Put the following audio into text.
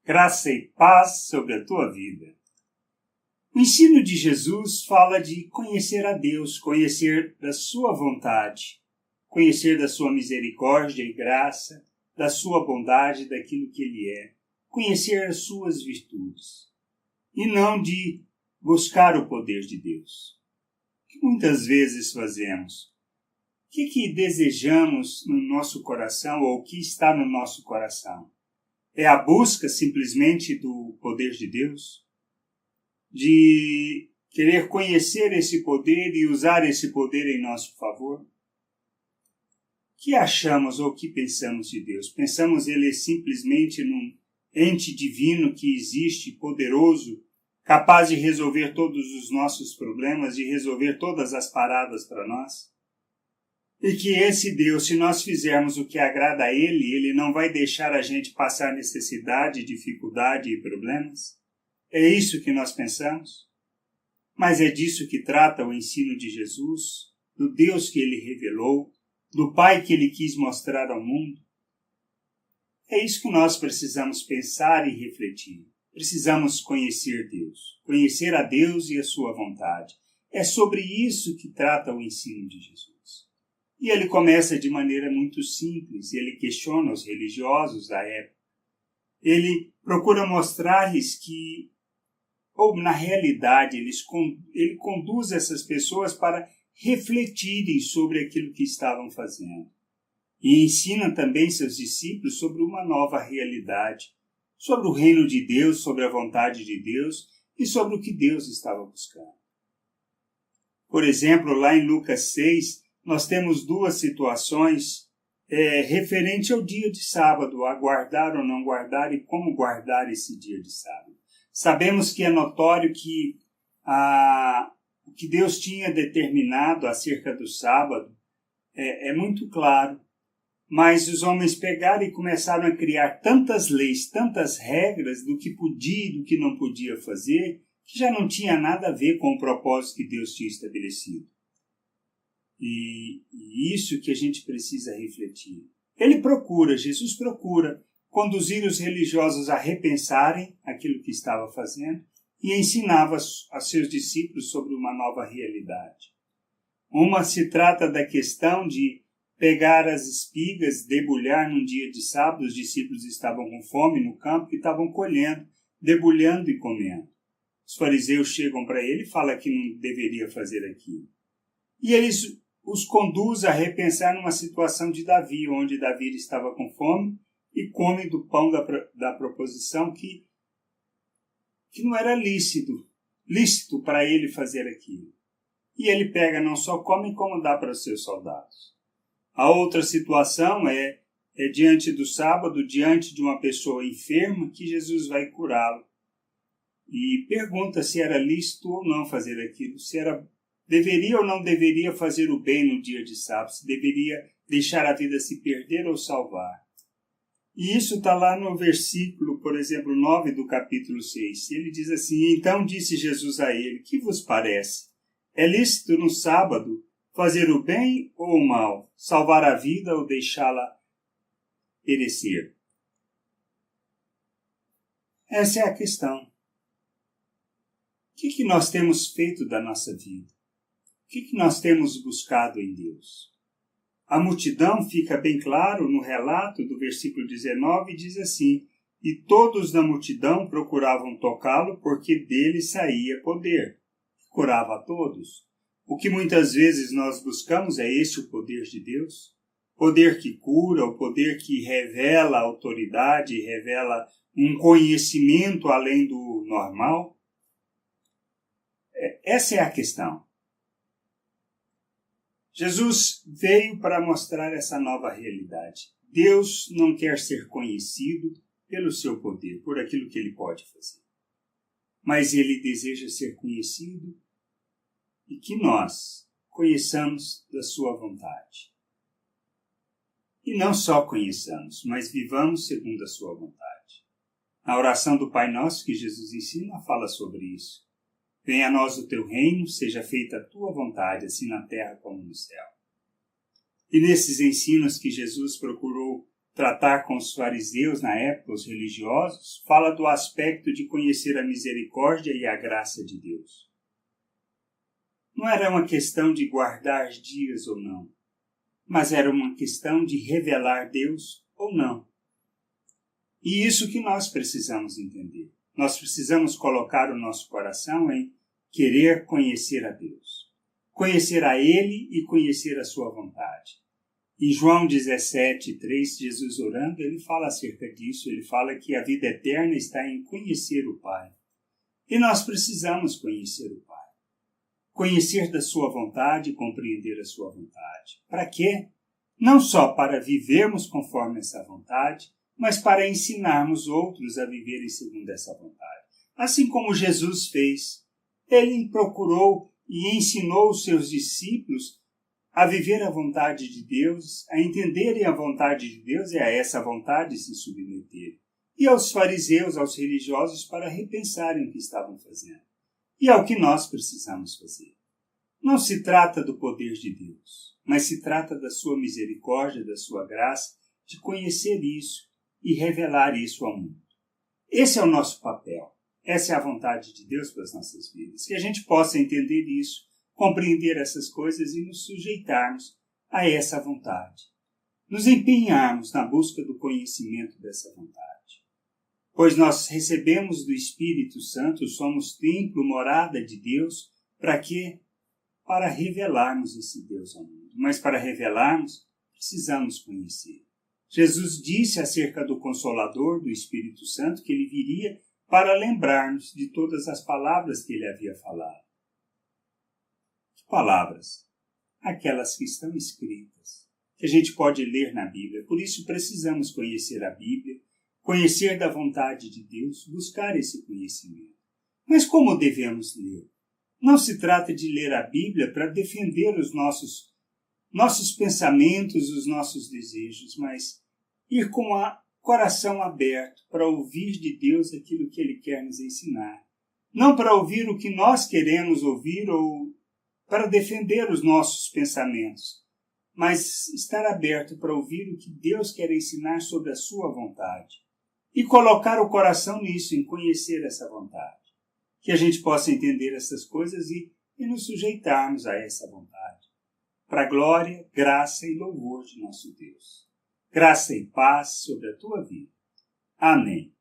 Graça e paz sobre a tua vida. O ensino de Jesus fala de conhecer a Deus, conhecer da sua vontade, conhecer da sua misericórdia e graça, da sua bondade, daquilo que Ele é, conhecer as suas virtudes, e não de buscar o poder de Deus. O que muitas vezes fazemos? O que desejamos no nosso coração ou o que está no nosso coração? É a busca simplesmente do poder de Deus? De querer conhecer esse poder e usar esse poder em nosso favor? O que achamos ou o que pensamos de Deus? Pensamos Ele simplesmente num ente divino que existe, poderoso, capaz de resolver todos os nossos problemas, de resolver todas as paradas para nós? E que esse Deus, se nós fizermos o que agrada a Ele não vai deixar a gente passar necessidade, dificuldade e problemas? É isso que nós pensamos? Mas é disso que trata o ensino de Jesus, do Deus que Ele revelou, do Pai que Ele quis mostrar ao mundo? É isso que nós precisamos pensar e refletir. Precisamos conhecer Deus, conhecer a Deus e a sua vontade. É sobre isso que trata o ensino de Jesus. E ele começa de maneira muito simples, ele questiona os religiosos da época. Ele procura mostrar-lhes que, ou na realidade, ele conduz essas pessoas para refletirem sobre aquilo que estavam fazendo. E ensina também seus discípulos sobre uma nova realidade, sobre o reino de Deus, sobre a vontade de Deus e sobre o que Deus estava buscando. Por exemplo, lá em Lucas 6, nós temos duas situações referente ao dia de sábado, a guardar ou não guardar e como guardar esse dia de sábado. Sabemos que é notório que o que Deus tinha determinado acerca do sábado é muito claro, mas os homens pegaram e começaram a criar tantas leis, tantas regras do que podia e do que não podia fazer, que já não tinha nada a ver com o propósito que Deus tinha estabelecido. E isso que a gente precisa refletir. Jesus procura conduzir os religiosos a repensarem aquilo que estava fazendo e ensinava a seus discípulos sobre uma nova realidade. Uma se trata da questão de pegar as espigas, debulhar num dia de sábado. Os discípulos estavam com fome no campo e estavam colhendo, debulhando e comendo. Os fariseus chegam para ele e falam que não deveria fazer aquilo. E eles os conduz a repensar numa situação de Davi, onde Davi estava com fome e come do pão da proposição que não era lícito para ele fazer aquilo. E ele pega, não só come, como dá para os seus soldados. A outra situação é diante do sábado, diante de uma pessoa enferma, que Jesus vai curá-lo. E pergunta se era lícito ou não fazer aquilo, se deveria ou não deveria fazer o bem no dia de sábado, se deveria deixar a vida se perder ou salvar. E isso está lá no versículo, por exemplo, 9 do capítulo 6. Ele diz assim: então disse Jesus a ele, que vos parece? É lícito no sábado fazer o bem ou o mal, salvar a vida ou deixá-la perecer? Essa é a questão. O que nós temos feito da nossa vida? O que nós temos buscado em Deus? A multidão, fica bem claro no relato do versículo 19, diz assim: e todos da multidão procuravam tocá-lo porque dele saía poder. Curava a todos. O que muitas vezes nós buscamos é esse o poder de Deus? Poder que cura, o poder que revela autoridade, revela um conhecimento além do normal? Essa é a questão. Jesus veio para mostrar essa nova realidade. Deus não quer ser conhecido pelo seu poder, por aquilo que ele pode fazer. Mas ele deseja ser conhecido e que nós conheçamos da sua vontade. E não só conheçamos, mas vivamos segundo a sua vontade. A oração do Pai Nosso que Jesus ensina fala sobre isso. Venha a nós o teu reino, seja feita a tua vontade, assim na terra como no céu. E nesses ensinos que Jesus procurou tratar com os fariseus na época, os religiosos, fala do aspecto de conhecer a misericórdia e a graça de Deus. Não era uma questão de guardar dias ou não, mas era uma questão de revelar Deus ou não. E isso que nós precisamos entender. Nós precisamos colocar o nosso coração em querer conhecer a Deus. Conhecer a Ele e conhecer a sua vontade. Em João 17:3, Jesus orando, ele fala acerca disso. Ele fala que a vida eterna está em conhecer o Pai. E nós precisamos conhecer o Pai. Conhecer da sua vontade e compreender a sua vontade. Para quê? Não só para vivermos conforme essa vontade, mas para ensinarmos outros a viverem segundo essa vontade. Assim como Jesus fez, ele procurou e ensinou os seus discípulos a viver a vontade de Deus, a entenderem a vontade de Deus e a essa vontade se submeterem. E aos fariseus, aos religiosos, para repensarem o que estavam fazendo. E é o que nós precisamos fazer. Não se trata do poder de Deus, mas se trata da sua misericórdia, da sua graça, de conhecer isso e revelar isso ao mundo. Esse é o nosso papel. Essa é a vontade de Deus para as nossas vidas. Que a gente possa entender isso, compreender essas coisas e nos sujeitarmos a essa vontade. Nos empenharmos na busca do conhecimento dessa vontade. Pois nós recebemos do Espírito Santo, somos templo, morada de Deus, para quê? Para revelarmos esse Deus ao mundo. Mas para revelarmos, precisamos conhecer. Jesus disse acerca do Consolador, do Espírito Santo, que ele viria para lembrar-nos de todas as palavras que ele havia falado. Que palavras? Aquelas que estão escritas, que a gente pode ler na Bíblia. Por isso precisamos conhecer a Bíblia, conhecer da vontade de Deus, buscar esse conhecimento. Mas como devemos ler? Não se trata de ler a Bíblia para defender os nossos pensamentos, os nossos desejos, mas ir com o coração aberto para ouvir de Deus aquilo que Ele quer nos ensinar. Não para ouvir o que nós queremos ouvir ou para defender os nossos pensamentos, mas estar aberto para ouvir o que Deus quer ensinar sobre a sua vontade. E colocar o coração nisso, em conhecer essa vontade. Que a gente possa entender essas coisas e nos sujeitarmos a essa vontade. Para a glória, graça e louvor de nosso Deus. Graça e paz sobre a tua vida. Amém.